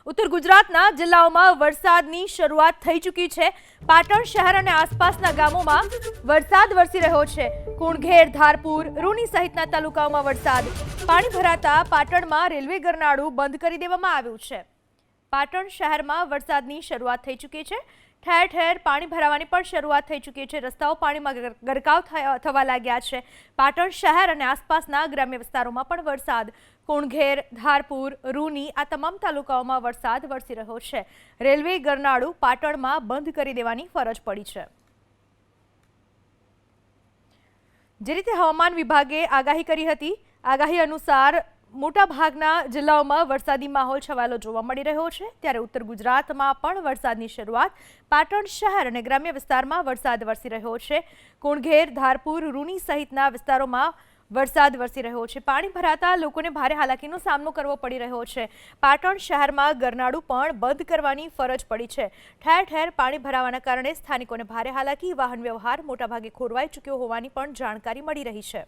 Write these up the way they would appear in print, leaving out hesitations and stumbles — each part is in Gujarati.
ઉત્તર ગુજરાતના જિલ્લાઓમાં વરસાદની શરૂઆત થઈ ચૂકી છે। પાટણ શહેર અને આસપાસના ગામોમાં વરસાદ વરસી રહ્યો છે। કુણઘેર, ધારપુર, રૂની સહિતના તાલુકાઓમાં વરસાદ પાણી ભરાતા પાટણમાં રેલવે ગરનાળું બંધ કરી દેવામાં આવ્યું છે। પાટણ શહેરમાં વરસાદની શરૂઆત થઈ ચૂકી છે। ઠેર ઠેર પાણી ભરાવાની પણ શરૂઆત થઈ ચૂકી છે। રસ્તાઓ પાણીમાં ગરકાવ થવા લાગ્યા છે। પાટણ શહેર અને આસપાસના ગ્રામ્ય વિસ્તારોમાં પણ વરસાદ કુણઘેર, ધારપુર, રૂની આ તમામ તાલુકાઓમાં વરસાદ વરસી રહ્યો છે। રેલવે ગરનાળું પાટણમાં બંધ કરી દેવાની ફરજ પડી છે। જે રીતે હવામાન વિભાગે આગાહી કરી હતી, આગાહી અનુસાર મોટાભાગના જિલ્લાઓમાં વરસાદી માહોલ છવાયેલો જોવા મળી રહ્યો છે। ત્યારે ઉત્તર ગુજરાતમાં પણ વરસાદની શરૂઆત પાટણ શહેર અને ગ્રામ્ય વિસ્તારમાં વરસાદ વરસી રહ્યો છે। કુણઘેર, ધારપુર, રૂની સહિતના વિસ્તારોમાં વરસાદ વરસી રહ્યો છે। પાણી ભરાતા લોકોને ભારે હાલાકીનો સામનો કરવો પડી રહ્યો છે। પાટણ શહેરમાં ગરનાળું પણ બંધ કરવાની ફરજ પડી છે। ઠેર ઠેર પાણી ભરાવાના કારણે સ્થાનિકોને ભારે હાલાકી, વાહન વ્યવહાર મોટાભાગે ખોરવાઈ ચૂક્યો હોવાની પણ જાણકારી મળી રહી છે।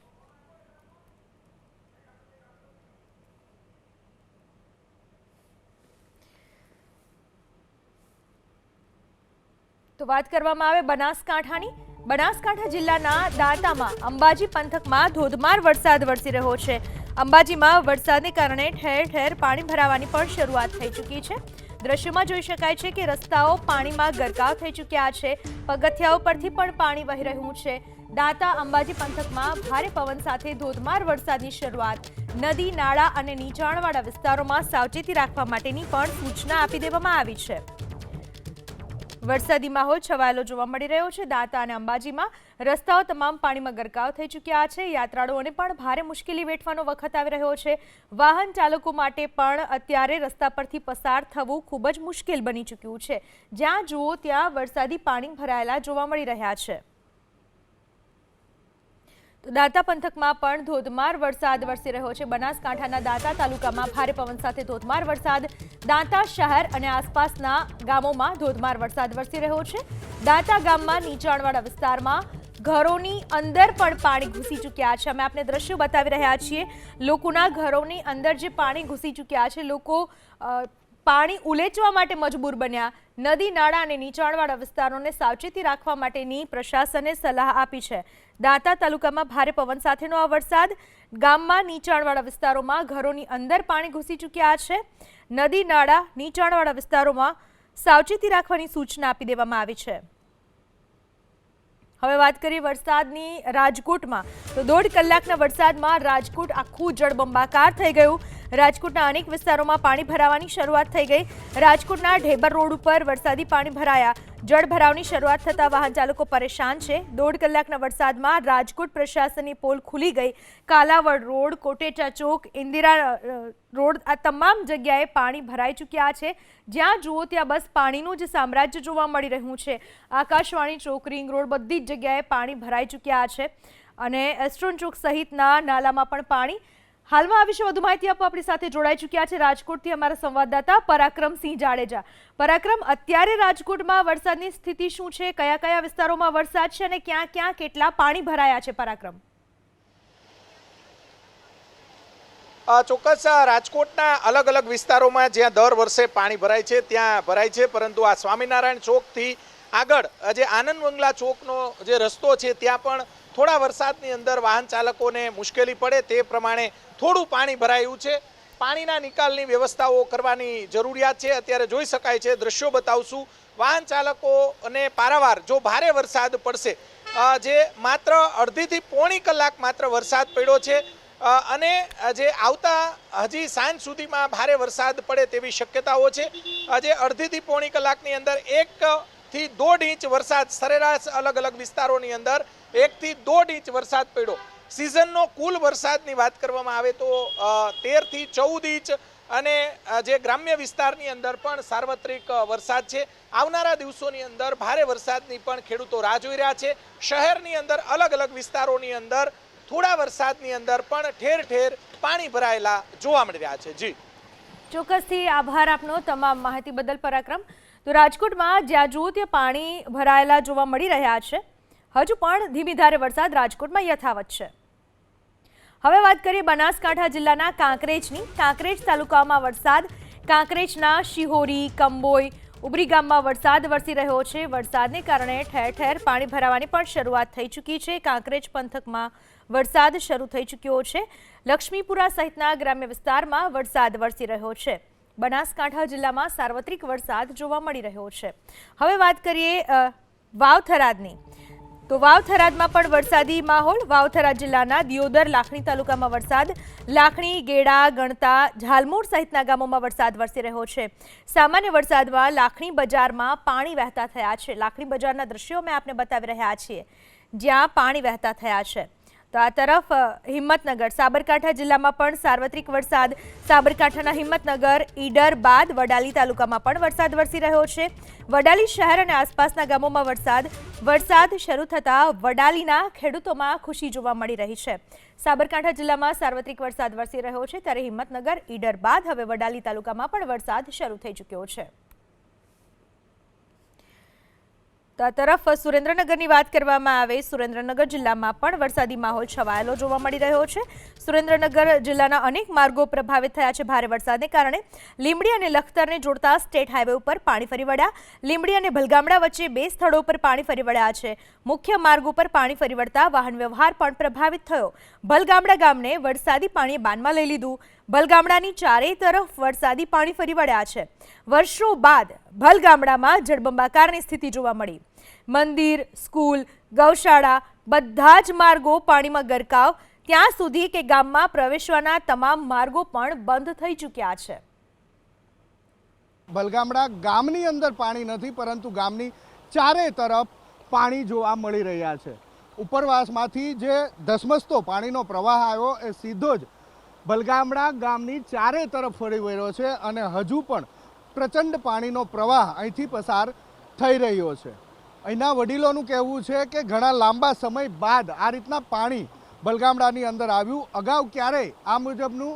તો વાત કરવામાં આવે બનાસકાંઠાની। બનાસકાંઠા જિલ્લાના દાંતામાં અંબાજી પંથકમાં ધોધમાર વરસાદ વરસી રહ્યો છે। અંબાજીમાં વરસાદને કારણે ઠેર ઠેર પાણી ભરાવાની પણ શરૂઆત થઈ ચૂકી છે। દ્રશ્યમાં જોઈ શકાય છે કે રસ્તાઓ પાણીમાં ગરકાવ થઈ ચૂક્યા છે। પગથિયાઓ પરથી પણ પાણી વહી રહ્યું છે। દાંતા અંબાજી પંથકમાં ભારે પવન સાથે ધોધમાર વરસાદની શરૂઆત। નદી, નાળા અને નીચાણવાળા વિસ્તારોમાં સાવચેતી રાખવા માટેની પણ સૂચના આપી દેવામાં આવી છે। વરસાદી માહોલ છવાયેલો જોવા મળી રહ્યો છે। દાંતા અને અંબાજીમાં રસ્તાઓ તમામ પાણીમાં ગરકાવ થઈ ચૂક્યા છે। યાત્રાળુઓને પણ ભારે મુશ્કેલી વેઠવાનો વખત આવી રહ્યો છે। વાહન ચાલકો માટે પણ અત્યારે રસ્તા પરથી પસાર થવું ખૂબ જ મુશ્કેલ બની ચૂક્યું છે। જ્યાં જુઓ ત્યાં વરસાદી પાણી ભરાયેલા જોવા મળી રહ્યા છે। તો દાંતા પંથકમાં પણ ધોધમાર વરસાદ વરસી રહ્યો છે। બનાસકાંઠાના દાંતા તાલુકામાં ભારે પવન સાથે ધોધમાર વરસાદ। દાંતા શહેર અને આસપાસના ગામોમાં ધોધમાર વરસાદ વરસી રહ્યો છે। દાંતા ગામમાં નીચાણવાળા વિસ્તારમાં ઘરોની અંદર પણ પાણી ઘૂસી ચૂક્યા છે। અમે આપને દ્રશ્યો બતાવી રહ્યા છીએ। લોકોના ઘરોની અંદર જે પાણી ઘૂસી ચૂક્યા છે, લોકો પાણી ઉલેચવા માટે મજબૂર બન્યા। નદી, નાળા અને નીચાણવાળા વિસ્તારોને સાવચેતી રાખવા માટેની પ્રશાસને સલાહ આપી છે। દાંતા તાલુકામાં ભારે પવન સાથેનો આ વરસાદ। ગામમાં નીચાણવાળા વિસ્તારોમાં ઘરોની અંદર પાણી ઘૂસી ચૂક્યા છે। નદી, નાળા, નીચાણવાળા વિસ્તારોમાં સાવચેતી રાખવાની સૂચના આપી દેવામાં આવી છે। હવે વાત કરીએ વરસાદની રાજકોટમાં। તો 1.5 કલાકના વરસાદમાં રાજકોટ આખું જળબંબાકાર થઈ ગયું। રાજકોટના અનેક વિસ્તારોમાં પાણી ભરાવાની શરૂઆત થઈ ગઈ। રાજકોટના ઢેબર રોડ ઉપર વરસાદી પાણી ભરાયા। જળભરાવની શરૂઆત થતાં વાહન ચાલકો પરેશાન છે। 1.5 કલાકના વરસાદમાં રાજકોટ પ્રશાસનની પોલ ખુલી ગઈ। કાલાવડ રોડ, કોટેચા ચોક, ઇન્દિરા રોડ આ તમામ જગ્યાએ પાણી ભરાઈ ચૂક્યા છે। જ્યાં જુઓ ત્યાં બસ પાણીનું જ સામ્રાજ્ય જોવા મળી રહ્યું છે। આકાશવાણી ચોક, રિંગ રોડ બધી જ જગ્યાએ પાણી ભરાઈ ચૂક્યા છે અને એસ્ટ્રોન ચોક સહિતના નાલામાં પણ પાણી। હાલમાં આ વિશે વધુ માહિતી આપવા આપણી સાથે જોડાઈ ચૂક્યા છે રાજકોટથી અમારા સંવાદદાતા પરાક્રમસિંહ જાડેજા। પરાક્રમ, અત્યારે રાજકોટમાં વરસાદની સ્થિતિ શું છે? કયા કયા વિસ્તારોમાં વરસાદ છે અને ક્યાં ક્યાં કેટલા પાણી ભરાયા છે? પરાક્રમ, ચોક્કસ રાજકોટના અલગ અલગ વિસ્તારોમાં જ્યાં દર વર્ષે પાણી ભરાય છે ત્યાં ભરાય છે, પરંતુ આ સ્વામિનારાયણ ચોકથી આગળ જે આનંદ બંગલા ચોકનો જે રસ્તો છે ત્યાં પણ થોડા વરસાદની અંદર વાહન ચાલકોને મુશ્કેલી પડે તે પ્રમાણે થોડું પાણી ભરાયું છે। પાણીના નિકાલની વ્યવસ્થાઓ કરવાની જરૂરિયાત છે। અત્યારે જોઈ શકાય છે, દ્રશ્યો બતાવશું। વાહન ચાલકોને પારાવાર જો ભારે વરસાદ પડશે, જે માત્ર અડધીથી પોણી કલાક માત્ર વરસાદ પડ્યો છે અને જે આવતા હજી સાંજ સુધીમાં ભારે વરસાદ પડે તેવી શક્યતાઓ છે। જે અડધીથી પોણી કલાકની અંદર 1 થી 1.5 ઇંચ વરસાદ સરેરાશ અલગ અલગ વિસ્તારોની અંદર 1 થી 1.5 ઇંચ વરસાદ પડ્યો। સિઝનનો કુલ વરસાદની વાત કરવામાં આવે તો 13 થી 14 ઇંચ અને જે ગ્રામ્ય વિસ્તારની અંદર પણ સાર્વત્રિક વરસાદ છે। આવનારા દિવસોની અંદર ભારે વરસાદની પણ ખેડૂતો રાહ જોઈ રહ્યા છે। શહેરની અંદર અલગ અલગ વિસ્તારોની અંદર થોડા વરસાદની અંદર પણ ઠેર ઠેર પાણી ભરાયેલા જોવા મળી રહ્યા છે। જી ચોક્કસથી આભાર આપનો તમામ માહિતી બદલ પરાક્રમ। તો રાજકોટમાં જ્યાં જુઓ ત્યાં પાણી ભરાયેલા જોવા મળી રહ્યા છે। હજુ પણ ધીમી ધારે વરસાદ રાજકોટમાં યથાવત છે। હવે વાત કરીએ બનાસકાંઠા જિલ્લાના કાંકરેજની। કાંકરેજ તાલુકામાં વરસાદ કાંકરેજના શિહોરી, કંબોઈ, ઉબરી ગામમાં વરસાદ વરસી રહ્યો છે. વરસાદને કારણે ઠેર ઠેર પાણી ભરાવાની પણ શરૂઆત થઈ ચૂકી છે. કાંકરેજ પંથકમાં વરસાદ શરૂ થઈ ચૂક્યો છે. લક્ષ્મીપુરા સહિતના ગ્રામ્ય વિસ્તારમાં વરસાદ વરસી રહ્યો છે. બનાસકાંઠા જિલ્લામાં સાર્વત્રિક વરસાદ જોવા મળી રહ્યો છે. હવે વાત કરીએ વાવ-થરાદની. તો વાવ-થરાદમાં પણ વરસાદી માહોલ. વાવ-થરાદ જિલ્લાના દિયોદર, લાખણી તાલુકામાં વરસાદ. લાખણી, ગેડા, ગણતા, ઝાલમોર સહિતના ગામોમાં વરસાદ વરસી રહ્યો છે. સામાન્ય વરસાદમાં લાખણી બજારમાં પાણી વહેતા થયા છે. લાખણી બજારના દ્રશ્યો અમે આપને બતાવી રહ્યા છીએ, જ્યાં પાણી વહેતા થયા છે. તો આ તરફ હિંમતનગર, સાબરકાંઠા જિલ્લામાં પણ સાર્વત્રિક વરસાદ. સાબરકાંઠાના હિંમતનગર, ઈડર બાદ વડાલી તાલુકામાં પણ વરસાદ વરસી રહ્યો છે. વડાલી શહેર અને આસપાસના ગામોમાં વરસાદ શરૂ થતાં વડાલીના ખેડૂતોમાં ખુશી જોવા મળી રહી છે. સાબરકાંઠા જિલ્લામાં સાર્વત્રિક વરસાદ વરસી રહ્યો છે, ત્યારે હિંમતનગર, ઈડર બાદ હવે વડાલી તાલુકામાં પણ વરસાદ શરૂ થઈ ચૂક્યો છે. તો આ તરફ સુરેન્દ્રનગરની વાત કરવામાં આવે, સુરેન્દ્રનગર જિલ્લામાં પણ વરસાદી માહોલ છવાયેલો જોવા મળી રહ્યો છે. સુરેન્દ્રનગર જિલ્લાના અનેક માર્ગો પ્રભાવિત થયા છે. ભારે વરસાદને કારણે લીંબડી અને લખતરને જોડતા સ્ટેટ હાઈવે ઉપર પાણી ફરી વળ્યા. લીંબડી અને ભલગામડા વચ્ચે 2 સ્થળો પર પાણી ફરી વળ્યા છે. મુખ્ય માર્ગ ઉપર પાણી ફરી વળતા વાહન વ્યવહાર પણ પ્રભાવિત થયો. ભલગામડા ગામને વરસાદી પાણીએ બાનમાં લઈ લીધું. ભલગામડાની ચારેય તરફ વરસાદી પાણી ફરી વળ્યા છે. વર્ષો બાદ ભલગામડામાં જળબંબાકારની સ્થિતિ જોવા મળી. મંદિર, સ્કૂલ, ગૌશાળા બધા જ માર્ગો પાણીમાં ગરકાવ. ત્યાં સુધી કે ગામમાં પ્રવેશવાના તમામ માર્ગો પણ બંધ થઈ ચૂક્યા છે. ભલગામડા ગામની અંદર પાણી નથી, પરંતુ ગામની ચારે તરફ પાણી જોવા મળી રહ્યા છે. ઉપરવાસમાંથી જે ધસમસતો પાણીનો પ્રવાહ આવ્યો એ સીધો જ ભલગામડા ગામની ચારે તરફ ફરી વળ્યો છે અને હજુ પણ પ્રચંડ પાણીનો પ્રવાહ અહીંથી પસાર થઈ રહ્યો છે. અહીંના વડીલોનું કહેવું છે કે ઘણા લાંબા સમય બાદ આ રીતના પાણી ભલગામડાની અંદર આવ્યું. અગાઉ ક્યારેય આ મુજબનું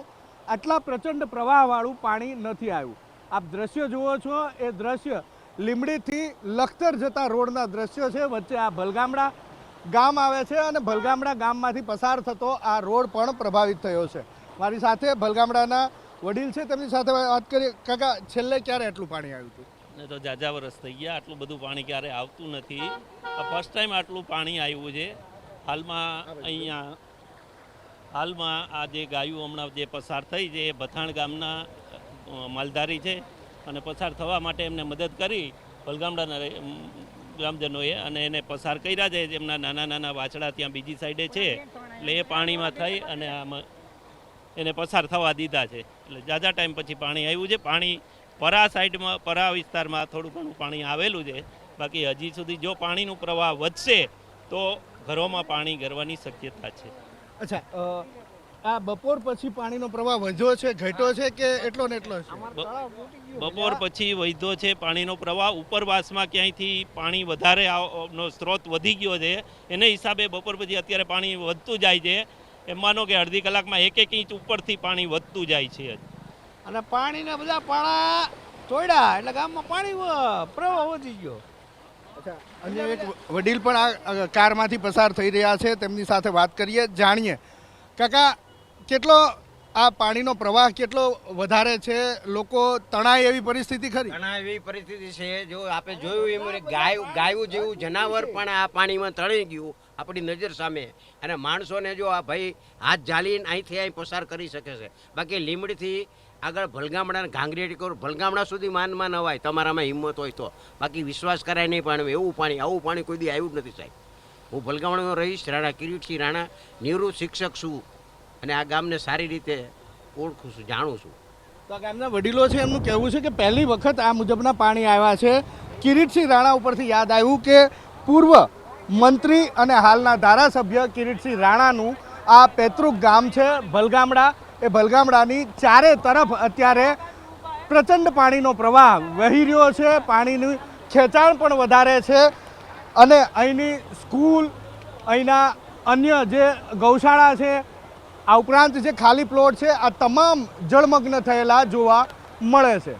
આટલા પ્રચંડ પ્રવાહવાળું પાણી નથી આવ્યું. આપ દ્રશ્ય જુઓ છો, એ દ્રશ્ય લીંબડીથી લખતર જતા રોડના દ્રશ્ય છે. વચ્ચે આ ભલગામડા ગામ આવે છે અને ભલગામડા ગામમાંથી પસાર થતો આ રોડ પણ પ્રભાવિત થયો છે. મારી સાથે ભલગામડાના વડીલ છે, તેમની સાથે વાત કરીએ. કાકા, છેલ્લે ક્યારે એટલું પાણી આવ્યું હતું? ને તો જાજા વર્ષ થઈ ગયા, આટલું બધું પાણી ક્યારે આવતું નથી. આ ફર્સ્ટ ટાઈમ આટલું પાણી આવ્યું છે. હાલમાં આ જે ગાયું હમણાં જે પસાર થઈ છે એ ભથાણ ગામના માલધારી છે અને પસાર થવા માટે એમને મદદ કરી ભલગામડાના ગ્રામજનોએ અને એને પસાર કર્યા છે. એમના નાના નાના વાછડા ત્યાં બીજી સાઈડે છે, એટલે એ પાણીમાં થઈ અને આમાં એને પસાર થવા દીધા છે. એટલે જાજા ટાઈમ પછી પાણી આવ્યું છે. પાણી પરા સાઈડમાં, પરા વિસ્તારમાં થોડું ઘણું પાણી આવેલું છે. બાકી હજી સુધી જો પાણીનું પ્રવાહ વધશે તો ઘરોમાં પાણી ગરવાની શક્યતા છે. અચ્છા, આ બપોર પછી પાણીનો પ્રવાહ વધ્યો છે, ઘટ્યો છે કે એટલો ને એટલો છે? બપોર પછી વધ્યો છે પાણીનો પ્રવાહ. ઉપરવાસમાં ક્યાંયથી પાણી વધારે નો સ્ત્રોત વધી ગયો છે, એને હિસાબે બપોર પછી અત્યારે પાણી વધતું જાય છે. એમ માનો કે અડધી કલાકમાં 1 ઇંચ ઉપરથી પાણી વધતું જાય છે. અને પાણીના બધા પાળા તોડ્યા એટલે ગામમાં પાણી પ્રવાહ વધી ગયો. અચ્છા, અન્ય એક વડીલ પણ આ કારમાંથી પસાર થઈ રહ્યા છે, તેમની સાથે વાત કરીએ, જાણીએ. કાકા, કેટલો આ પાણીનો પ્રવાહ કેટલો વધારે છે? લોકો તણાય એવી પરિસ્થિતિ ખરી? ઘણા એવી પરિસ્થિતિ છે. જો આપણે જોયું એમ ગાયું જેવું જનાવર પણ આ પાણીમાં તણાઈ ગયું આપણી નજર સામે. અને માણસોને જો આ ભાઈ હાથ ઝાલીને અહીંથી અહીં પસાર કરી શકે છે. બાકી લીંબડીથી આગળ ભલગામડા ઘાંગરેટી કરો, ભલગામડા સુધી માનમાં નવાય તમારામાં હિંમત હોય તો. બાકી વિશ્વાસ કરાય નહીં. પણ આવું પાણી કોઈ દી આવ્યું જ નથી સાહેબ. હું ભલગામડાનો રહીશ, રાણા કિરીટસિંહ રાણા, નિવૃત્ત શિક્ષક છું અને આ ગામને સારી રીતે ઓળખું છું, જાણું છું. તો આ ગામના વડીલો છે, એમનું કહેવું છે કે પહેલી વખત આ મુજબના પાણી આવ્યા છે. કિરીટસિંહ રાણા ઉપરથી યાદ આવ્યું કે પૂર્વ મંત્રી અને હાલના ધારાસભ્ય કિરીટસિંહ રાણાનું આ પૈતૃક ગામ છે ભલગામડા. એ ભલગામડાની ચારે તરફ અત્યારે પ્રચંડ પાણીનો પ્રવાહ વહી રહ્યો છે. પાણીનું ખેંચાણ પણ વધારે છે અને અહીંની સ્કૂલ, અહીંના અન્ય જે ગૌશાળા છે, આ ઉપરાંત જે ખાલી પ્લોટ છે, આ તમામ જળમગ્ન થયેલા જોવા મળે છે.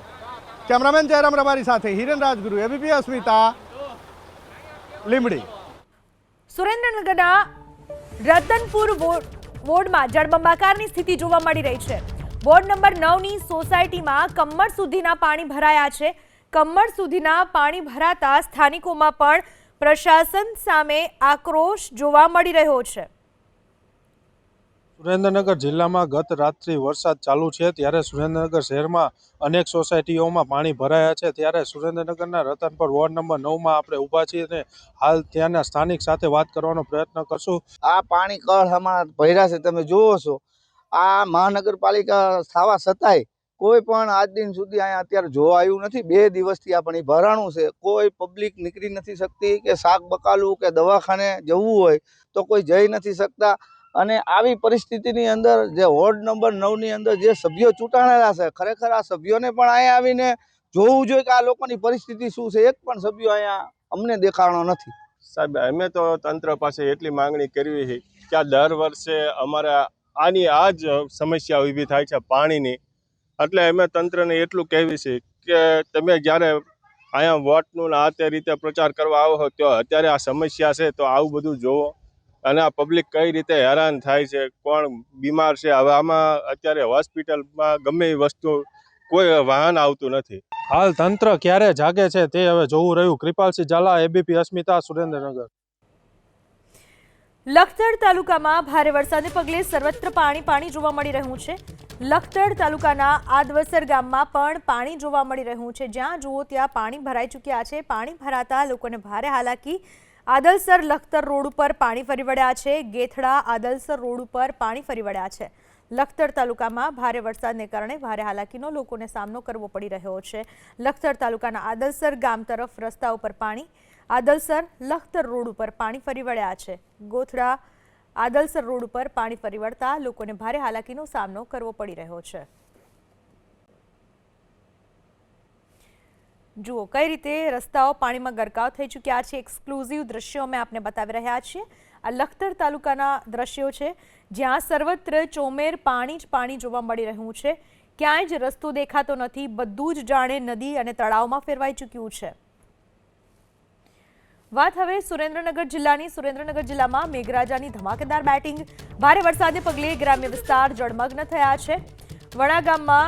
કેમેરામેન જયરામ રબારી સાથે હિરેન રાજગુરુ, એબીપી અસ્મિતા, લીંબડી. સુરેન્દ્રનગરના રતનપુર વોર્ડમાં જળબંબાકારની સ્થિતિ જોવા મળી રહી છે. વોર્ડ નંબર 9ની સોસાયટીમાં કમર સુધીના પાણી ભરાયા છે. કમર સુધીના પાણી ભરાતા સ્થાનિકોમાં પણ પ્રશાસન સામે આક્રોશ જોવા મળી રહ્યો છે. સુરેન્દ્રનગર જિલ્લામાં ગત રાત્રિ વરસાદ ચાલુ છે ત્યારે સુરેન્દ્રનગર શહેરમાં અનેક સોસાયટીઓમાં પાણી ભરાયા છે. ત્યારે સુરેન્દ્રનગરના રતનપર વોર્ડ નંબર 9માં આપણે ઊભા છીએ અને હાલ ત્યાંના સ્થાનિક સાથે વાત કરવાનો પ્રયત્ન કરશું. આ પાણી કળ અમારા ભર્યા છે, તમે જુઓ છો. આ મહાનગરપાલિકા થવા છતાંય કોઈ પણ આજ દિન સુધી અહીંયા અત્યારે જોવા આવ્યું નથી. 2 દિવસથી આ પાણી ભરાણું છે. કોઈ પબ્લિક નીકળી નથી શકતી, કે શાક બકાલું કે દવાખાને જવું હોય તો કોઈ જઈ નથી શકતા. અને આવી પરિસ્થિતિની અંદર જે વોર્ડ નંબર 9ની અંદર જે સભ્યો ચૂંટાણેલા છે, ખરેખર આ સભ્યોને પણ અહીંયા આવીને જોવું જોઈએ કે આ લોકોની પરિસ્થિતિ શું છે. એક પણ સભ્યો અહીંયા અમને દેખાણો નથી. સાહેબ, અમે તો તંત્ર પાસે એટલી માંગણી કરવી છે કે આ દર વર્ષે અમારે આની આ જ સમસ્યા ઊભી થાય છે પાણીની. એટલે અમે તંત્રને એટલું કહેવી છે કે તમે જ્યારે અહીંયા વોટનું આ તે રીતે પ્રચાર કરવા આવો તો અત્યારે આ સમસ્યા છે તો આવું બધું જોવો. અને આ પબ્લિક કઈ રીતે હેરાન થાય છે, કોણ બીમાર છે. હવે આમાં અત્યારે હોસ્પિટલમાં ગમે એ વસ્તુ કોઈ વાહન આવતું નથી. હાલ તંત્ર ક્યારે જાગે છે તે હવે જોવું રહ્યું. કૃપાલસિંહ ઝાલા, એબીપી અસ્મિતા, સુરેન્દ્રનગર. લખતર તાલુકામાં ભારે વરસાદને પગલે સર્વત્ર પાણી જોવા મળી રહ્યું છે. લખતર તાલુકાના આદવસર ગામમાં પણ પાણી જોવા મળી રહ્યું છે. જ્યાં જુઓ ત્યાં પાણી ભરાઈ ચૂક્યા છે. પાણી ભરાતા લોકોને ભારે હાલાકી. આદલસર લખતર રોડ ઉપર પાણી ફરી વળ્યા છે. ગેથડા આદલસર રોડ ઉપર પાણી ફરી વળ્યા છે. લખતર તાલુકામાં ભારે વરસાદને કારણે ભારે હાલાકીનો લોકોને સામનો કરવો પડી રહ્યો છે. લખતર તાલુકાના આદલસર ગામ તરફ રસ્તા ઉપર પાણી. આદલસર લખતર રોડ ઉપર પાણી ફરી વળ્યા છે. ગોથડા આદલસર રોડ ઉપર પાણી ફરી વળતા લોકોને ભારે હાલાકીનો સામનો કરવો પડી રહ્યો છે. જુઓ કઈ રીતે રસ્તાઓ પાણીમાં ગરકાવ થઈ ચૂક્યા છે. એક્સક્લુઝિવ દ્રશ્યો અમે આપને બતાવી રહ્યા છીએ. આ લખતર તાલુકાના દ્રશ્યો છે જ્યાં સર્વત્ર ચોમેર પાણી જ પાણી જોવા મળી રહ્યું છે. ક્યાંય જ રસ્તો દેખાતો નથી. બધું જ જાણે નદી અને તળાવમાં ફેરવાઈ ચૂક્યું છે. વાત હવે સુરેન્દ્રનગર જિલ્લાની. સુરેન્દ્રનગર જિલ્લામાં મેઘરાજાની ધમાકેદાર બેટિંગ. ભારે વરસાદને પગલે ગ્રામ્ય વિસ્તાર જળમગ્ન થયા છે. વણા ગામમાં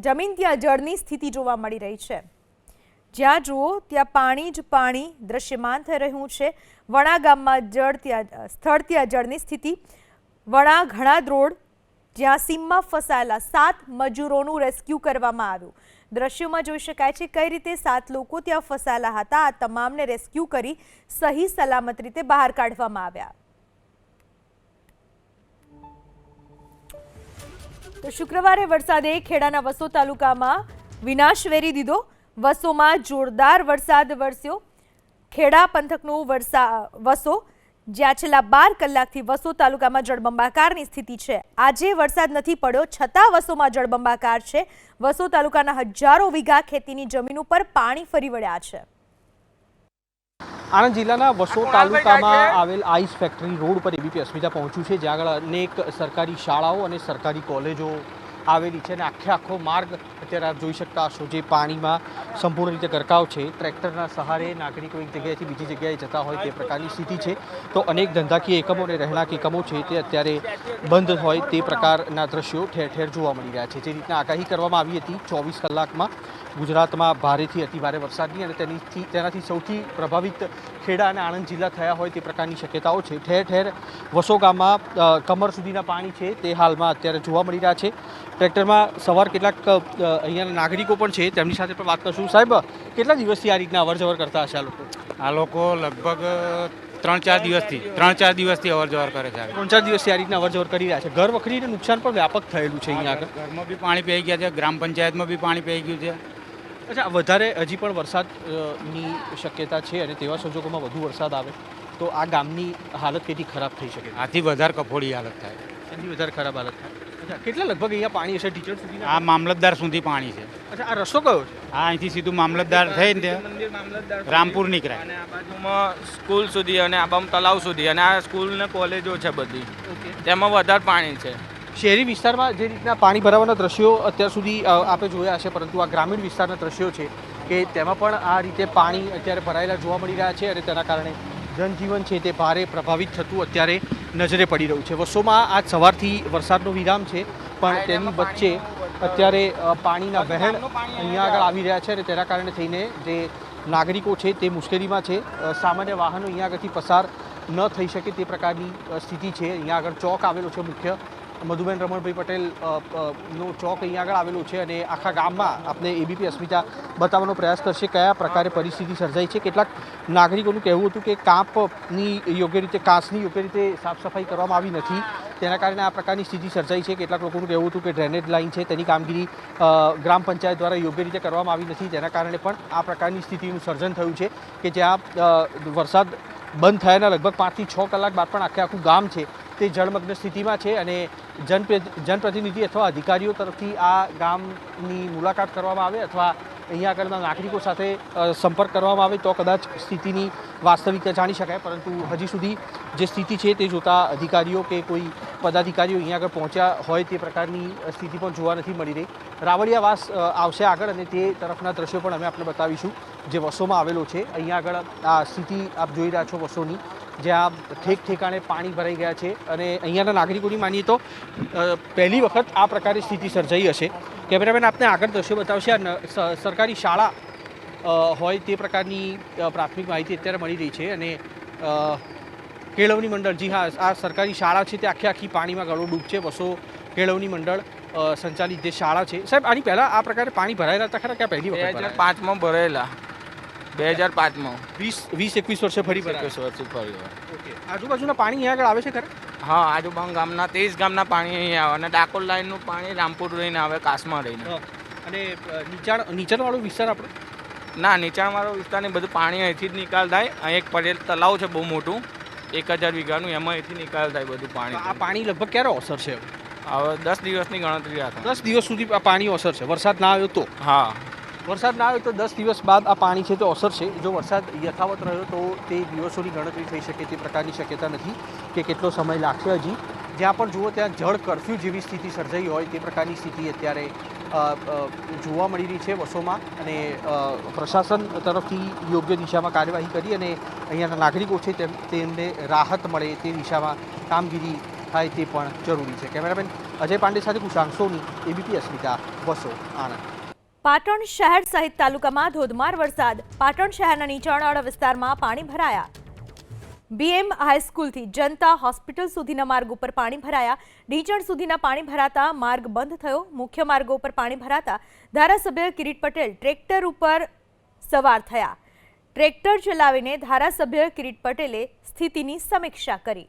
જમીન ત્યાં જળની સ્થિતિ જોવા મળી રહી છે. જ્યાં જુઓ ત્યાં પાણી જ પાણી દ્રશ્યમાન થઈ રહ્યું છે. વણા ગામમાં સ્થળ ત્યાં જળની સ્થિતિ. વણા ઘણાદ રોડ જ્યાં સીમમાં ફસાયેલા 7 મજૂરોનું રેસ્ક્યુ કરવામાં આવ્યું. દ્રશ્યોમાં જોઈ શકાય છે કઈ રીતે 7 લોકો ત્યાં ફસાયેલા હતા. આ તમામને રેસ્ક્યુ કરી સહી સલામત રીતે બહાર કાઢવામાં આવ્યા. તો શુક્રવારે વરસાદે ખેડાના વસો તાલુકામાં વિનાશ વેરી દીધો. વસોમાં જોરદાર વરસાદ વરસ્યો. ખેડા પંથકનો વસો જ્યાં છેલ્લા 12 કલાકથી વસો તાલુકામાં જળબંબાકારની સ્થિતિ છે. આજે વરસાદ નથી પડ્યો છતાં વસોમાં જળબંબાકાર છે. વસો તાલુકાના હજારો વીઘા ખેતીની જમીન ઉપર પાણી ફરી વળ્યા છે. આણંદ જિલ્લાના વસો તાલુકામાં આવેલ આઈસ ફેક્ટરી રોડ પર એબીપી અસ્મિતા પહોંચ્યું છે, જ્યાં આગળ અનેક સરકારી શાળાઓ અને સરકારી કોલેજો આવેલી છે અને આખો માર્ગ અત્યારે આપ જોઈ શકતા હશો જે પાણીમાં સંપૂર્ણ રીતે ગરકાવ છે. ટ્રેક્ટરના સહારે નાગરિકો એક જગ્યાએથી બીજી જગ્યાએ જતા હોય તે પ્રકારની સ્થિતિ છે. તો અનેક ધંધાકીય એકમો અને રહેણાંક એકમો છે તે અત્યારે બંધ હોય તે પ્રકારના દ્રશ્યો ઠેર ઠેર જોવા મળી રહ્યા છે. જે રીતના આગાહી કરવામાં આવી હતી 24 કલાકમાં ગુજરાતમાં ભારેથી અતિભારે વરસાદની અને તેનાથી સૌથી પ્રભાવિત ખેડા અને આણંદ જિલ્લા થયા હોય તે પ્રકારની શક્યતાઓ છે. ઠેર ઠેર વસો ગામમાં કમર સુધીના પાણી છે તે હાલમાં અત્યારે જોવા મળી રહ્યા છે. ટ્રેક્ટરમાં સવાર કેટલાક અહીંયાના નાગરિકો પણ છે, તેમની સાથે પણ વાત કરશું. સાહેબ, કેટલા દિવસથી આ રીતના અવર જવર કરતા હશે આ લોકો? આ લોકો લગભગ 3-4 દિવસથી અવર જવર કરે છે. 3-4 દિવસથી આ રીતના અવર જવર કરી રહ્યા છે. ઘર વખરીને નુકસાન પણ વ્યાપક થયેલું છે અહીંયા આગળ. ઘરમાં બી પાણી પી ગયા છે, ગ્રામ પંચાયતમાં બી પાણી પી ગયું છે. અચ્છા, વધારે હજી પણ વરસાદની શક્યતા છે અને તેવા સંજોગોમાં વધુ વરસાદ આવે તો આ ગામની હાલત કેટલી ખરાબ થઈ શકે? આથી વધારે કફોડી હાલત થાય, એની વધારે ખરાબ હાલત થાય. અચ્છા, કેટલા લગભગ અહીંયા પાણી હશે ટીચર સુધી? આ મામલતદાર સુધી પાણી છે. અચ્છા, આ રસ્તો કયો છે? આ અહીંથી સીધું મામલતદાર થઈને રામપુર નીકળાય અને આ બાજુમાં સ્કૂલ સુધી અને આ બાજુ તલાવ સુધી અને આ સ્કૂલ ને કોલેજો છે બધી, તેમાં વધારે પાણી છે. શહેરી વિસ્તારમાં જે રીતના પાણી ભરાવાના દ્રશ્યો અત્યાર સુધી આપણે જોયા હશે, પરંતુ આ ગ્રામીણ વિસ્તારના દ્રશ્યો છે કે તેમાં પણ આ રીતે પાણી અત્યારે ભરાયેલા જોવા મળી રહ્યા છે અને તેના કારણે જનજીવન છે તે ભારે પ્રભાવિત થતું અત્યારે નજરે પડી રહ્યું છે. વસોમાં આજ સવારથી વરસાદનો વિરામ છે પણ તેની વચ્ચે અત્યારે પાણીના વહેણ અહીંયા આગળ આવી રહ્યા છે અને તેના કારણે થઈને જે નાગરિકો છે તે મુશ્કેલીમાં છે. સામાન્ય વાહનો અહીંયા આગળથી પસાર ન થઈ શકે તે પ્રકારની સ્થિતિ છે. અહીંયા આગળ ચોક આવેલો છે મુખ્ય મધુબેન રમણભાઈ પટેલ નો ચોક અહીંયા આગળ આવેલો છે અને આખા ગામમાં આપણે એબીપી અસ્મિતા બતાવવાનો પ્રયાસ કરશે કયા પ્રકારે પરિસ્થિતિ સર્જાઈ છે. કેટલાક નાગરિકોનું કહેવું હતું કે કાંસની યોગ્ય રીતે સાફ સફાઈ કરવામાં આવી નથી, તેના કારણે આ પ્રકારની સ્થિતિ સર્જાઈ છે. કેટલાક લોકોનું કહેવું હતું કે ડ્રેનેજ લાઇન છે તેની કામગીરી ગ્રામ પંચાયત દ્વારા યોગ્ય રીતે કરવામાં આવી નથી, તેના કારણે પણ આ પ્રકારની સ્થિતિનું સર્જન થયું છે કે જ્યાં વરસાદ બંધ થયાના લગભગ 5 થી 6 કલાક બાદ પણ આખું ગામ છે તે જળમગ્ન સ્થિતિમાં છે અને જનપ્રતિનિધિ અથવા અધિકારીઓ તરફથી આ ગામની મુલાકાત કરવામાં આવે અથવા અહીંયા આગળના નાગરિકો સાથે સંપર્ક કરવામાં આવે તો કદાચ સ્થિતિની વાસ્તવિકતા જાણી શકાય. પરંતુ હજી સુધી જે સ્થિતિ છે તે જોતા અધિકારીઓ કે કોઈ પદાધિકારીઓ અહીંયા આગળ પહોંચ્યા હોય તે પ્રકારની સ્થિતિ પણ જોવા નથી મળી રહી. રાવળિયાવાસ આવશે આગળ અને તે તરફના દ્રશ્યો પણ અમે આપને બતાવીશું જે વસોમાં આવેલો છે. અહીંયા આગળ આ સ્થિતિ આપ જોઈ રહ્યા છો વસોની, જ્યાં ઠેક ઠેકાણે પાણી ભરાઈ ગયા છે અને અહીંયાના નાગરિકોની માનીએ તો પહેલી વખત આ પ્રકારની સ્થિતિ સર્જાઈ હશે. કેમેરામેન આપને આગળ દ્રશ્યો બતાવશે. આ સરકારી શાળા હોય તે પ્રકારની પ્રાથમિક માહિતી અત્યારે મળી રહી છે અને કેળવણી મંડળ, જી હા, આ સરકારી શાળા છે તે આખી પાણીમાં ગળોડૂબ છે. વસો કેળવણી મંડળ સંચાલિત જે શાળા છે. સાહેબ, આની પહેલાં આ પ્રકારે પાણી ભરાયેલા હતા ખરા? ક્યાં પહેલી વખત? 2005માં ભરાયેલા. 2005માં 20-21 વર્ષે ફરી ભરાયા. 21 વર્ષે ફરી. ઓકે, આજુબાજુના પાણી અહીંયા આગળ આવે છે ખરા? હા, આજુબાજુ ગામના 23 ગામના પાણી અહીં આવે અને ડાકોર લાઈનનું પાણી રામપુર રહીને આવે, કાસમાં રહીને. અને નીચાણવાળો વિસ્તાર આપણો? ના, નીચાણવાળો વિસ્તારની બધું પાણી અહીંથી જ નિકાલ થાય. અહીં એક પટેલ તલાવ છે બહુ મોટું, 1000 વીઘાનું, એમાં અહીંથી નિકાલ થાય બધું પાણી. આ પાણી લગભગ ક્યારે ઓસર છે? હવે 10 દિવસની ગણતરી રાખો. 10 દિવસ સુધી આ પાણી ઓસર છે. વરસાદ ના આવ્યો તો? હા, વરસાદ ના આવ્યો તો 10 દિવસ બાદ આ પાણી છે તે ઓસર છે. જો વરસાદ યથાવત રહ્યો તો તે દિવસોની ગણતરી થઈ શકે તે પ્રકારની શક્યતા નથી કે કેટલો સમય લાગશે. હજી જ્યાં પણ જુઓ ત્યાં જળ કરફ્યુ જેવી સ્થિતિ સર્જાઈ હોય તે પ્રકારની સ્થિતિ અત્યારે જોવા મળી રહી છે વસોમાં અને પ્રશાસન તરફથી યોગ્ય દિશામાં કાર્યવાહી કરી અને અહીંયાના નાગરિકો છે તેમને રાહત મળે તે દિશામાં કામગીરી થાય તે પણ જરૂરી છે. કેમેરામેન અજય પાંડે સાથે કુશાંક સોની, એબીપી અસ્મિતા, વસો, આણંદ. પાટણ શહેર સહિત તાલુકામાં ધોધમાર વરસાદ. પાટણ શહેરના નીચાણવાળા વિસ્તારમાં પાણી ભરાયા. BM હાઈસ્કૂલથી જનતા હોસ્પિટલ સુધીના માર્ગ ઉપર પાણી ભરાયા. નીચાણ સુધીના પાણી ભરાતા માર્ગ બંધ થયો. મુખ્ય માર્ગો ઉપર પાણી ભરાતા ધારાસભ્ય કિરીટ પટેલ ટ્રેક્ટર ઉપર સવાર થયા. ટ્રેક્ટર ચલાવીને ધારાસભ્ય કિરીટ પટેલે સ્થિતિની સમીક્ષા કરી.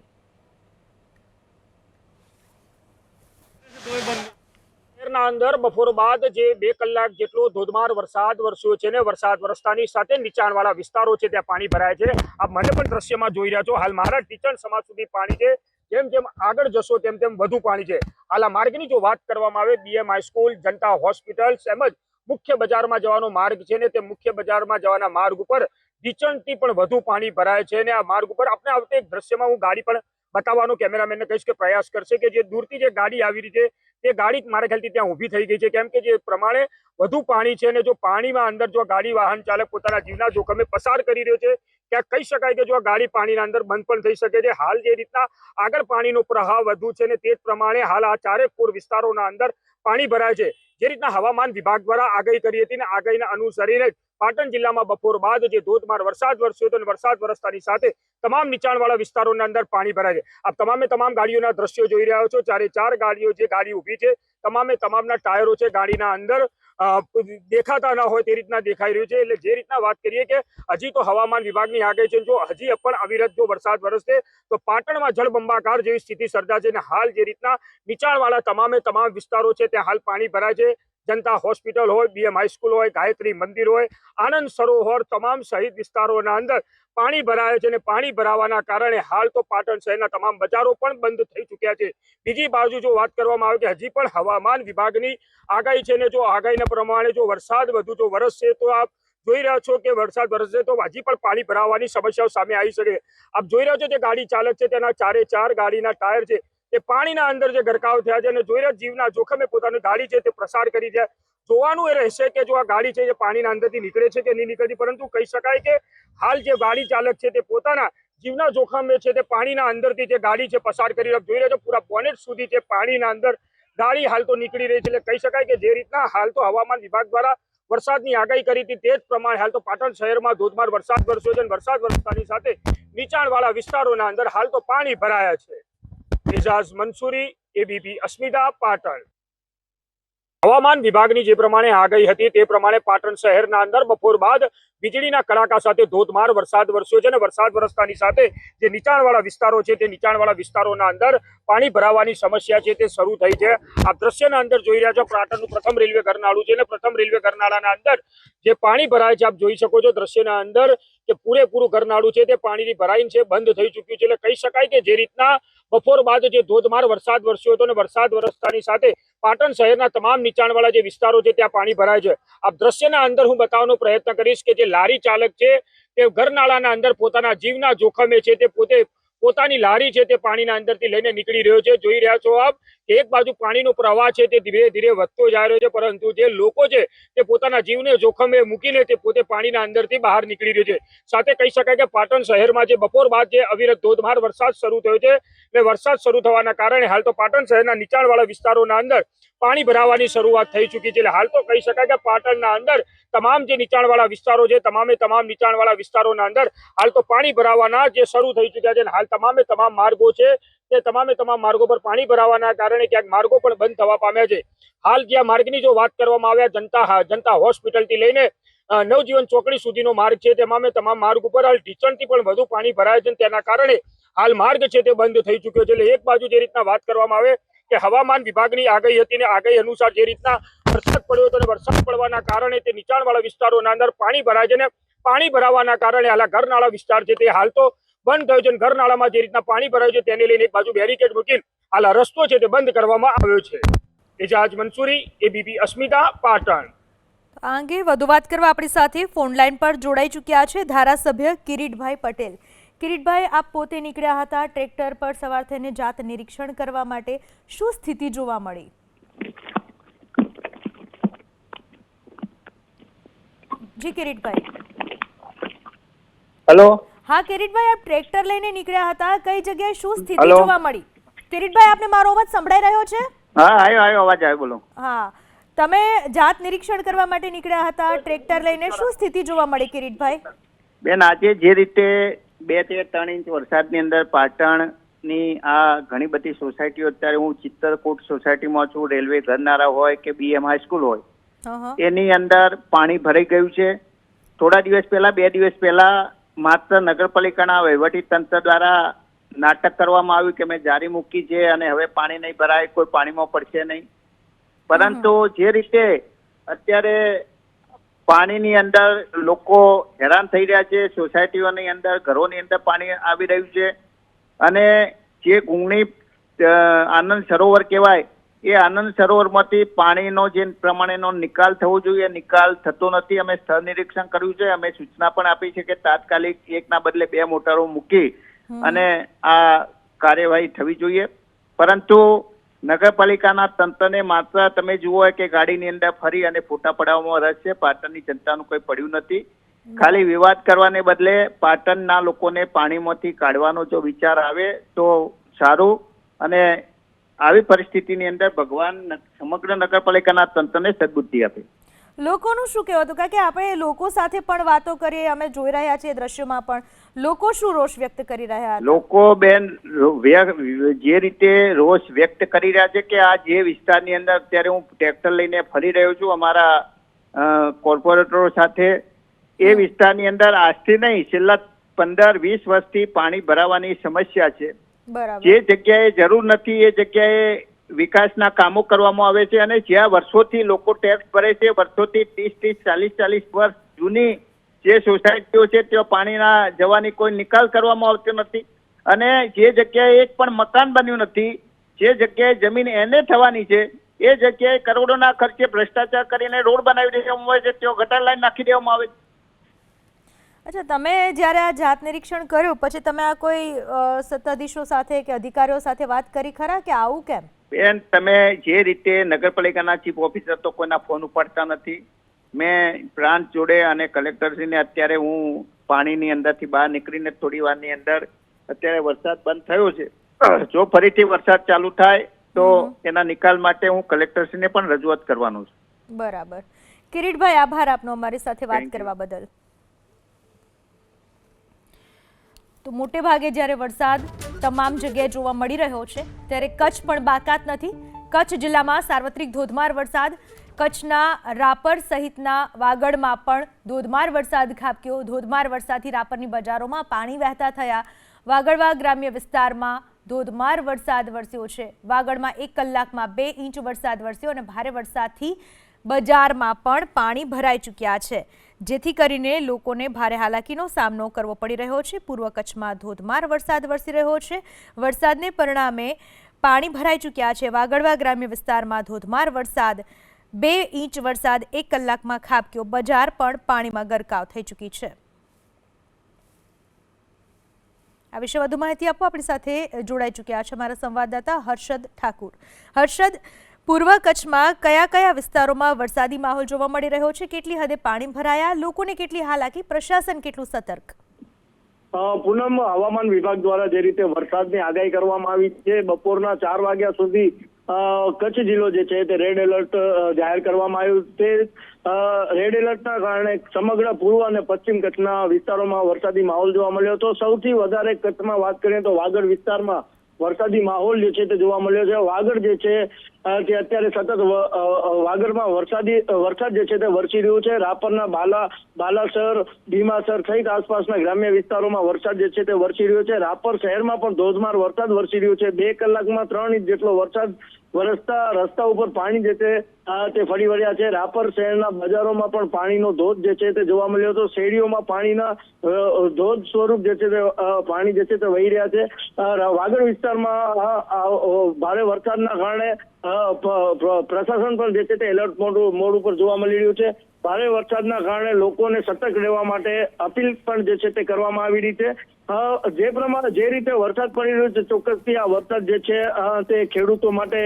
શહેરના અંદર બપોર બાદ જે 2 કલાક જેટલો ધોધમાર વરસાદ વરસ્યો છે ને વરસાદ વરસતાની સાથે નીચાણવાળા વિસ્તારો છે ત્યાં પાણી ભરાય છે. આપ મને પણ દ્રશ્યમાં જોઈ રહ્યા છો. હાલ મારા ટીચણ સમાજ સુધી પાણી છે. જેમ જેમ આગળ જશો તેમ તેમ વધુ પાણી છે. હાલ આ માર્ગની જો વાત કરવામાં આવે, BM હાઈસ્કૂલ, જનતા હોસ્પિટલ તેમજ મુખ્ય બજારમાં જવાનો માર્ગ છે ને તે મુખ્ય બજારમાં જવાના માર્ગ ઉપર ઢીચણથી પણ વધુ પાણી ભરાય છે અને આ માર્ગ ઉપર આપણે આવતે એક દ્રશ્યમાં હું ગાડી પણ બતાવવાનો કેમેરામેનને કહીશ કે પ્રયાસ કરશે કે જે દૂરથી જે ગાડી આવી રહી છે તે ગાડી મારા ખ્યાલથી ત્યાં ઊભી થઈ ગઈ છે. કેમ કે જે પ્રમાણે વધુ પાણી છે અને જો પાણીમાં અંદર જો ગાડી વાહન ચાલક પોતાના જીવના જોખમે પસાર કરી રહ્યો છે ત્યાં કહી શકાય કે જો આ ગાડી પાણીના અંદર બંધ પણ થઈ શકે છે. હાલ જે રીતના આગળ પાણીનો પ્રવાહ વધુ છે ને તે જ પ્રમાણે હાલ આ ચારેકોર વિસ્તારોના અંદર પાણી ભરાય છે. જે રીતના હવામાન વિભાગ દ્વારા આગાહી કરી હતી ને આગાહીના અનુસરીને પાટણ જિલ્લામાં બપોર બાદ જે ધોધમાર વરસાદ વરસ્યો હતો અને વરસાદ વરસતાની સાથે તમામ નીચાણવાળા વિસ્તારોના અંદર પાણી ભરાય છે. આપ તમામ ગાડીઓના દ્રશ્યો જોઈ રહ્યા છો. 4 ગાડીઓ જે ગાડી ઊભી છે તમામના ટાયરો છે ગાડીના અંદર દેખાતા ન હોય તે રીતના દેખાઈ રહ્યું છે. એટલે જે રીતના વાત કરીએ કે હજી તો હવામાન વિભાગની આગાહી છે જો હજી પણ અવિરત જો વરસાદ વરસશે તો પાટણમાં જળબંબાકાર જેવી સ્થિતિ સર્જાશે અને હાલ જે રીતના નીચાણવાળા તમામ વિસ્તારો છે ત્યાં હાલ પાણી ભરાય છે. જનતા હોસ્પિટલ હોય, BM હાઈસ્કૂલ હોય, ગાયત્રી મંદિર હોય, આનંદ સરોવર તમામ શહીદ વિસ્તારોના અંદર પાણી ભરાય છે અને પાણી ભરાવાના કારણે હાલ તો પાટણ શહેરના તમામ બજારો પણ બંધ થઈ ચૂક્યા છે. બીજી બાજુ જો વાત કરવામાં આવે કે હજી પણ હવામાન વિભાગની આગાહી છે ને જો આગાહીના પ્રમાણે જો વરસાદ વધુ જો વરસશે તો આપ જોઈ રહ્યા છો કે વરસાદ વરસશે તો હજી પણ પાણી ભરાવાની સમસ્યાઓ સામે આવી શકે. આપ જોઈ રહ્યા છો જે ગાડી ચાલક છે તેના 4 ગાડીના ટાયર છે તે પાણીના અંદર જે ગરકાવ થયા છે અને જોઈ રહ્યા જીવના જોખમે પોતાની ગાડી છે તે પ્રસાર કરી છે. જોવાનું એ રહેશે કે જો આ ગાડી છે એ પાણીના અંદરથી નીકળે છે કે નહીં નીકળતી, પરંતુ કહી શકાય કે હાલ જે ગાડી ચાલક છે તે પોતાના જીવના જોખમે છે તે પાણીના અંદરથી જે ગાડી છે પસાર કરી જોઈ રહ્યા છો પૂરા બોનેટ સુધી જે પાણીના અંદર ગાડી હાલ તો નીકળી રહી છે. એટલે કહી શકાય કે જે રીતના હાલ તો હવામાન વિભાગ દ્વારા વરસાદની આગાહી કરી હતી તે જ પ્રમાણે હાલ તો પાટણ શહેરમાં ધોધમાર વરસાદ વરસ્યો છે અને વરસાદ વરસતાની સાથે નીચાણવાળા વિસ્તારોના અંદર હાલ તો પાણી ભરાયા છે. એજાઝ મંસૂરી, એબીપી અસ્મિતા, પાટણ. હવામાન વિભાગની જે પ્રમાણે આગાહી હતી તે પ્રમાણે પાટણ શહેરના અંદર બપોર બાદ વીજળીના કડાકા સાથે ધોધમાર વરસાદ વરસ્યો છે અને વરસાદ વરસતાની સાથે જે નીચાણવાળા વિસ્તારો છે તે નીચાણવાળા વિસ્તારોના અંદર પાણી ભરાવાની સમસ્યા છે તે શરૂ થઈ છે. આ દ્રશ્યના અંદર જોઈ રહ્યા છો પાટણનું પ્રથમ રેલવે ગરનાળું છે અને પ્રથમ રેલવે ગરનાળાના અંદર જે પાણી ભરાય છે આપ જોઈ શકો છો દ્રશ્યના અંદર કે પૂરેપૂરું ગરનાળું છે તે પાણીની ભરાઈને છે બંધ થઈ ચૂક્યું છે. એટલે કહી શકાય કે જે રીતના બપોર બાદ જે ધોધમાર વરસાદ વરસ્યો હતો અને વરસાદ વરસતાની સાથે પાટણ શહેરના તમામ નીચાણવાળા જે વિસ્તારો છે ત્યાં પાણી ભરાય છે. આ દ્રશ્યના અંદર હું બતાવવાનો પ્રયત્ન કરીશ કે જે લારી ચાલક છે તે ગરનાળાના અંદર પોતાના જીવના જોખમે છે તે પોતાની લારી છે તે પાણીના અંદરથી લઈને નીકળી રહ્યો છે. જોઈ રહ્યા છો આપ એક બાજુ પાણીનો પ્રવાહ છે તે ધીરે ધીરે વધતો જઈ રહ્યો છે પરંતુ જે લોકો છે તે પોતાના જીવને જોખમે મૂકીને તે પોતે પાણીના અંદરથી બહાર નીકળી રહ્યો છે. સાથે કહી શકાય કે પાટણ શહેરમાં જે બપોર બાદ જે અવિરત ધોધમાર વરસાદ શરૂ થયો છે અને વરસાદ શરૂ થવાના કારણે હાલ તો પાટણ શહેરના નીચાણવાળા વિસ્તારોના અંદર પાણી ભરાવાની શરૂઆત થઈ ચૂકી છે. એટલે હાલ તો કહી શકાય કે પાટણના અંદર તમામ જે નીચાણવાળા વિસ્તારો છે તમામ નીચાણવાળા વિસ્તારોના અંદર હાલ તો પાણી ભરાવાના જે શરૂ થઈ ચૂક્યા છે. હાલ તમામ માર્ગો છે તે તમામ માર્ગો પર પાણી ભરાવાના કારણે ક્યાંક માર્ગો પણ બંધ થવા પામ્યા છે. હાલ જે માર્ગની જો વાત કરવામાં આવે જનતા હોસ્પિટલથી લઈને નવજીવન ચોકડી સુધીનો માર્ગ છે તમામ માર્ગ ઉપર હાલ ઢીચણથી પણ વધુ પાણી ભરાય છે. તેના કારણે હાલ માર્ગ છે તે બંધ થઈ ચૂક્યો છે. એટલે એક બાજુ જે રીતના વાત કરવામાં આવે કે હવામાન વિભાગની આગાહી હતી ને આગાહી અનુસાર જે રીતના વરસાદ પડ્યો હતો અને વરસાદ પડવાના કારણે તે નીચાણવાળા વિસ્તારોના અંદર પાણી ભરાય છે અને પાણી ભરાવાના કારણે હાલ ઘરનાળા વિસ્તાર છે તે હાલ તો બંધ થયો છે. ઘરનાળામાં જે રીતના પાણી ભરાયું છે તેને લઈને એક બાજુ બેરિકેડ મૂકીને હાલ રસ્તો છે તે બંધ કરવામાં આવ્યો છે. એજાજ મંસૂરી, એબીપી અસ્મિતા, પાટણ. આ અંગે વધુ વાત કરવા આપણી સાથે ફોન લાઈન પર જોડાઈ ચૂક્યા છે ધારાસભ્ય કિરીટભાઈ પટેલ. કિરીટભાઈ, આપ પોતે નીકળ્યા હતા ટ્રેક્ટર પર સવાર થઈને જાત નિરીક્ષણ કરવા માટે, શું સ્થિતિ જોવા મળી? જી કિરીટભાઈ. હેલો. હા કિરીટભાઈ, આપ ટ્રેક્ટર લઈને નીકળ્યા હતા, કઈ જગ્યાએ શું સ્થિતિ જોવા મળી? કિરીટભાઈ, આપને મારો અવાજ સંભળાઈ રહ્યો છે? હા, આવ્યો અવાજ આવ્યો, બોલો. હા, તમે જાત નિરીક્ષણ કરવા માટે નીકળ્યા હતા ટ્રેક્ટર લઈને, શું સ્થિતિ જોવા મળી કિરીટભાઈ? બેન, આજે જે રીતે 2 થી 3 ઇંચ વરસાદની અંદર પાટણની આ ઘણી બધી સોસાયટીઓ, અત્યારે હું ચિત્તરકૂટ સોસાયટીમાં છું, રેલવે ગરનાળા હોય કે BM હાઈસ્કૂલ હોય, એની અંદર પાણી ભરાઈ ગયું છે. થોડા દિવસ પહેલા 2 દિવસ પહેલા માત્ર નગરપાલિકાના વહીવટી તંત્ર દ્વારા નાટક કરવામાં આવ્યું કે મેં જારી મૂકી છે અને હવે પાણી નહીં ભરાય, કોઈ પાણીમાં પડશે નહીં. પરંતુ જે રીતે અત્યારે પાણીની અંદર લોકો હેરાન થઈ રહ્યા છે, સોસાયટીઓની અંદર ઘરોની અંદર પાણી આવી રહ્યું છે અને જે ગુંગણી આનંદ સરોવર કહેવાય એ આનંદ સરોવરમાંથી પાણીનો જે પ્રમાણેનો નિકાલ થવો જોઈએ નિકાલ થતો નથી. અમે સ્થળ નિરીક્ષણ કર્યું છે, અમે સૂચના પણ આપી છે કે તાત્કાલિક 1ના બદલે 2 મોટરો મૂકી અને આ કાર્યવાહી થવી જોઈએ. પરંતુ નગરપાલિકાના તંત્રને માત્ર તમે જુઓ કે ગાડીની અંદર ફરી અને ફોટા પડાવવામાં રસ છે. પાટણની જનતાનું કોઈ પડ્યું નથી. ખાલી વિવાદ કરવાને બદલે પાટણના લોકોને પાણીમાંથી કાઢવાનો જો વિચાર આવે તો સારું. અને આવી પરિસ્થિતિની અંદર ભગવાન સમગ્ર નગરપાલિકાના તંત્રને સદબુદ્ધિ આપે. લોકોનું શું કહેવું હતું? કારણ કે આપણે લોકો સાથે પણ વાતો કરીએ, અમે જોઈ રહ્યા છીએ દ્રશ્યોમાં પણ લોકો શું રોષ વ્યક્ત કરી રહ્યા? લોકો બેન જે રીતે રોષ વ્યક્ત કરી રહ્યા છે કે આ જે વિસ્તારની અંદર અત્યારે હું ટ્રેક્ટર લઈને ફરી રહ્યો છું અમારા કોર્પોરેટરો સાથે, એ વિસ્તારની અંદર આજથી નહીં છેલ્લા 15-20 વર્ષથી પાણી ભરાવાની સમસ્યા છે. જે જગ્યાએ જરૂર નથી એ જગ્યાએ વિકાસના કામો કરવામાં આવે છે અને જ્યાં વર્ષોથી લોકો ટેક્સ ભરે છે, વર્ષોથી 30-40 વર્ષ જૂની જે સોસાયટીઓ છે ત્યાં પાણીના જવાની કોઈ નિકાલ કરવામાં આવતો નથી. અને જે જગ્યાએ એક પણ મકાન બન્યું નથી, જે જગ્યાએ જમીન એને થવાની છે એ જગ્યાએ કરોડોના ખર્ચે ભ્રષ્ટાચાર કરીને રોડ બનાવી દેવામાં આવે છે, ત્યાં ગટર લાઈન નાખી દેવામાં આવે છે. અચ્છા, તમે જ્યારે આ જાત નિરીક્ષણ કર્યું પછી તમે આ કોઈ સત્તાધીશો સાથે કે અધિકારીઓ સાથે વાત કરી ખરા કે આવું કેમ? બેન, તમે જે રીતે નગરપાલિકાના ચીફ ઓફિસર તો કોઈના ફોન ઉપાડતા નથી. મેં પ્રાંત જોડે અને કલેક્ટરશ્રીને અત્યારે હું પાણીની અંદરથી બહાર નીકળીને થોડી વારની અંદર અત્યારે વરસાદ બંધ થયો છે. જો ફરીથી વરસાદ ચાલુ થાય તો એના નિકાલ માટે હું કલેક્ટરશ્રીને પણ રજૂઆત કરવાનું છું. બરાબર. કિરીટભાઈ, આભાર આપનો અમારી સાથે વાત કરવા બદલ. તો મોટે ભાગે જ્યારે વરસાદ તમામ જગ્યાએ જોવા મળી રહ્યો છે ત્યારે કચ્છ પણ બાકાત નથી. કચ્છ જિલ્લામાં સાર્વત્રિક ધોધમાર વરસાદ, કચ્છના રાપર સહિતના વાગડમાં પણ ધોધમાર વરસાદ ખાબક્યો. ધોધમાર વરસાદથી રાપરની બજારોમાં પાણી વહેતા થયા. વાગડવા ગ્રામ્ય વિસ્તારમાં ધોધમાર વરસાદ વરસ્યો છે. વાગડમાં 1 કલાકમાં 2 ઇંચ વરસાદ વરસ્યો અને ભારે વરસાદથી બજારમાં પણ પાણી ભરાઈ ચૂક્યા છે, જેથી કરીને લોકોને ભારે હાલાકીનો સામનો કરવો પડી રહ્યો છે. પૂર્વ કચ્છમાં ધોધમાર વરસાદ વરસી રહ્યો છે. વરસાદને પરિણામે પાણી ભરાઈ ચૂક્યા છે. વાગડવા ગ્રામ્ય વિસ્તારમાં ધોધમાર વરસાદ, 2 ઇંચ વરસાદ 1 કલાકમાં ખાબક્યો. બજાર પણ પાણીમાં ગરકાવ થઈ ચૂકી છે. આ વિશે વધુ માહિતી આપવા આપણી સાથે જોડાઈ ચૂક્યા છે અમારા સંવાદદાતા હર્ષદ ઠાકુર. હર્ષદ, પૂર્વ કચ્છમાં કયા કયા વિસ્તારોમાં વરસાદી માહોલ જોવા મળી રહ્યો છે? કેટલી હદે પાણી ભરાયા? લોકોને કેટલી હાલાકી? પ્રશાસન કેટલું સતર્ક? પૂનમ, હવામાન વિભાગ દ્વારા જે રીતે વરસાદની આગાહી કરવામાં આવી છે, બપોરના 4 વાગ્યા સુધી કચ્છ જિલ્લો જે છે તે રેડ એલર્ટ જાહેર કરવામાં આવ્યું. તે રેડ એલર્ટના કારણે સમગ્ર પૂર્વ અને પશ્ચિમ કચ્છના વિસ્તારોમાં વરસાદી માહોલ જોવા મળ્યો હતો. સૌથી વધારે કચ્છમાં વાત કરીએ તો વાગડ વિસ્તારમાં વરસાદી માહોલ જે છે તે જોવા મળ્યો છે. વાગડ જે છે તે અત્યારે સતત વાગડમાં વરસાદ જે છે તે વરસી રહ્યું છે. રાપરના બાલાસર, ભીમાસર સહિત આસપાસના ગ્રામ્ય વિસ્તારોમાં વરસાદ જે છે તે વરસી રહ્યો છે. રાપર શહેરમાં પણ ધોધમાર વરસાદ વરસી રહ્યો છે. 2 કલાકમાં 3 ઇંચ જેટલો વરસાદ વરસતા રસ્તા ઉપર પાણી જે છે તે ફરી વળ્યા છે. રાપર શહેરના બજારોમાં પણ પાણીનો ધોધ જે છે તે જોવા મળ્યો હતો. શેરીઓમાં પાણીના ધોધ સ્વરૂપ જે છે તે પાણી જે છે તે વહી રહ્યા છે. વાગડ વિસ્તારમાં ભારે વરસાદના કારણે પ્રશાસન પણ જે છે તે એલર્ટ મોડ ઉપર જોવા મળી રહ્યું છે. ભારે વરસાદના કારણે લોકોને સતર્ક રહેવા માટે અપીલ પણ જે છે તે કરવામાં આવી રહી છે. જે રીતે વરસાદ પડી રહ્યો છે, ચોક્કસથી આ વરસાદ જે છે તે ખેડૂતો માટે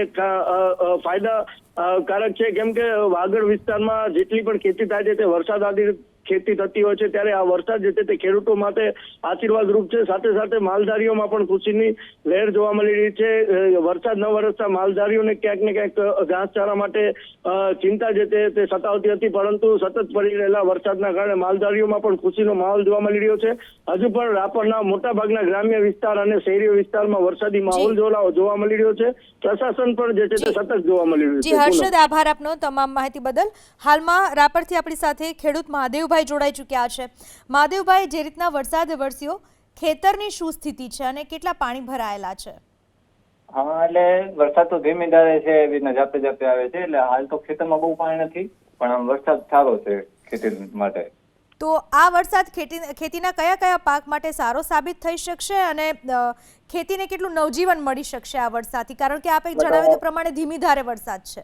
ફાયદાકારક છે. કેમ કે વાગડ વિસ્તારમાં જેટલી પણ ખેતી થાય છે તે વરસાદ આધારિત ખેતી થતી હોય છે, ત્યારે આ વરસાદ જે છે તે ખેડૂતો માટે આશીર્વાદરૂપ છે. સાથે સાથે માલધારીઓમાં પણ ખુશીની લહેર જોવા મળી રહી છે. વરસાદ ન વરસતા માલધારીઓને ક્યાંક ને ક્યાંક ઘાસચારા માટે ચિંતા જે તે સતાવતી હતી, પરંતુ સતત પડી રહેલા વરસાદના કારણે માલધારીઓમાં પણ ખુશીનો માહોલ જોવા મળી રહ્યો છે. હજુ પણ રાપરના મોટાભાગના ગ્રામ્ય વિસ્તાર અને શહેરી વિસ્તારમાં વરસાદી માહોલ જોવા મળી રહ્યો છે. પ્રશાસન પણ જે છે તે સતત જોવા મળી રહ્યું છે. જી હર્ષદ, આભાર આપનો તમામ માહિતી બદલ. હાલમાં રાપરથી આપણી સાથે ખેડૂત મહાદેવભાઈ જોડાઈ ચૂક્યા છે. મહાદેવભાઈ, જે રીતના વરસાદ વરસ્યો, ખેતરની શું સ્થિતિ છે અને કેટલા પાણી ભરાયેલા છે? હા, એટલે વરસાદ તો ધીમી ધારે છે, એવી રીતના જાતે જાતે આવે છે. એટલે હાલ તો ખેતરમાં બહુ પાણી નથી, પણ વરસાદ સારો છે ખેતી માટે. તો આ વરસાદ ખેતીના કયા કયા પાક માટે સારો સાબિત થઈ શકશે અને ખેતીને કેટલું નવજીવન મળી શકશે આ વરસાદથી? કારણ કે આપે જણાવ્યું તે પ્રમાણે ધીમી ધારે વરસાદ છે.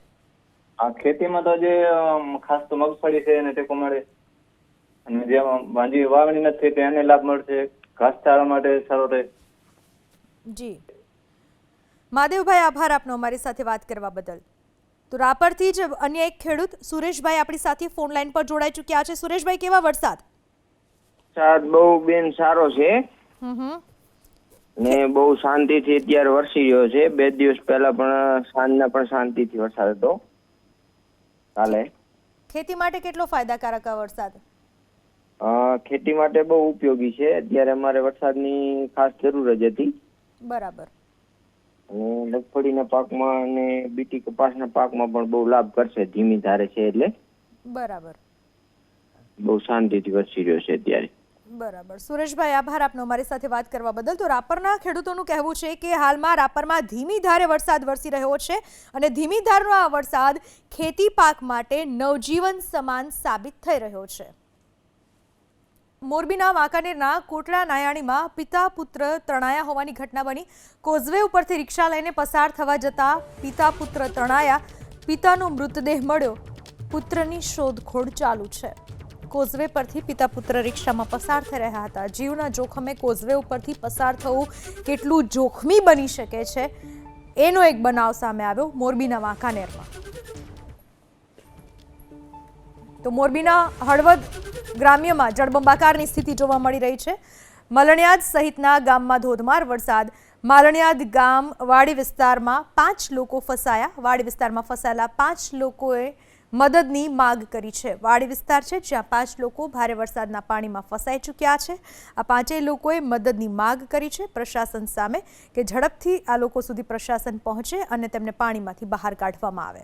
આ ખેતીમાં તો જે ખાસ તો મગફળી છે એને ટેકો મળે, અને જે ભાજી વાવણી નથી તેને લાભ મળશે. ઘાસચારા માટે સારો રહે. જી મહાદેવભાઈ, આભાર આપનો અમારી સાથે વાત કરવા બદલ. તો રાપરથી જ અન્ય એક ખેડૂત સુરેશભાઈ આપણી સાથે ફોન લાઈન પર જોડાઈ ચૂક્યા છે. સુરેશભાઈ, કેવા વરસાદ? બહુ બેન સારો છે ને બહુ શાંતિથી અત્યારે વરસી રહ્યો છે. 2 દિવસ પહેલા પણ સાંજના પણ શાંતિથી વરસાદ હતો. કાલે ખેતી માટે કેટલો ફાયદાકારક આ વરસાદ? ખેતી માટે બહુ ઉપયોગી છે. અત્યારે અમારે વરસાદની ખાસ જરૂર જ હતી. બરાબર. અને મગફળીના પાકમાં અને બીટી કપાસના પાકમાં પણ બહુ લાભ કરશે. ધીમી ધારે છે એટલે બરાબર બહુ શાંતિથી વરસી રહ્યો છે અત્યારે. બરાબર. સુરેશભાઈ, આભાર આપનો અમારી સાથે વાત કરવા બદલ. તો રાપરના ખેડૂતોનું કહેવું છે કે હાલમાં રાપરમાં ધીમી ધારે વરસાદ વરસી રહ્યો છે અને ધીમી ધારનો આ વરસાદ ખેતી પાક માટે નવજીવન સમાન સાબિત થઈ રહ્યો છે. મોરબીના વાંકાનેરના કોટડા નાયાણીમાં પિતા પુત્ર તણાયા હોવાની ઘટના બની. કોઝવે ઉપરથી રિક્ષા લઈને પસાર થવા જતા પિતા પુત્ર તણાયા. પિતાનો મૃતદેહ મળ્યો. પુત્રની શોધખોળ ચાલુ છે. કોઝવે પરથી પિતા પુત્ર રિક્ષામાં પસાર થઈ રહ્યા હતા. જીવના જોખમે કોઝવે ઉપરથી પસાર થવું કેટલું જોખમી બની શકે છે, એનો એક બનાવ સામે આવ્યો મોરબીના વાંકાનેરમાં. તો મોરબીના હળવદ ગ્રામ્યમાં જળબંબાકારની સ્થિતિ જોવા મળી રહી છે. મલણિયાદ સહિતના ગામમાં ધોધમાર વરસાદ, માલણિયાદ ગામ વાડી વિસ્તારમાં 5 લોકો ફસાયા. વાડી વિસ્તારમાં ફસાયેલા 5 લોકોએ મદદની માગ કરી છે. વાડી વિસ્તાર છે જ્યાં 5 લોકો ભારે વરસાદના પાણીમાં ફસાઈ ચૂક્યા છે. આ 5 લોકોએ મદદની માગ કરી છે પ્રશાસન સામે કે ઝડપથી આ લોકો સુધી પ્રશાસન પહોંચે અને તેમને પાણીમાંથી બહાર કાઢવામાં આવે.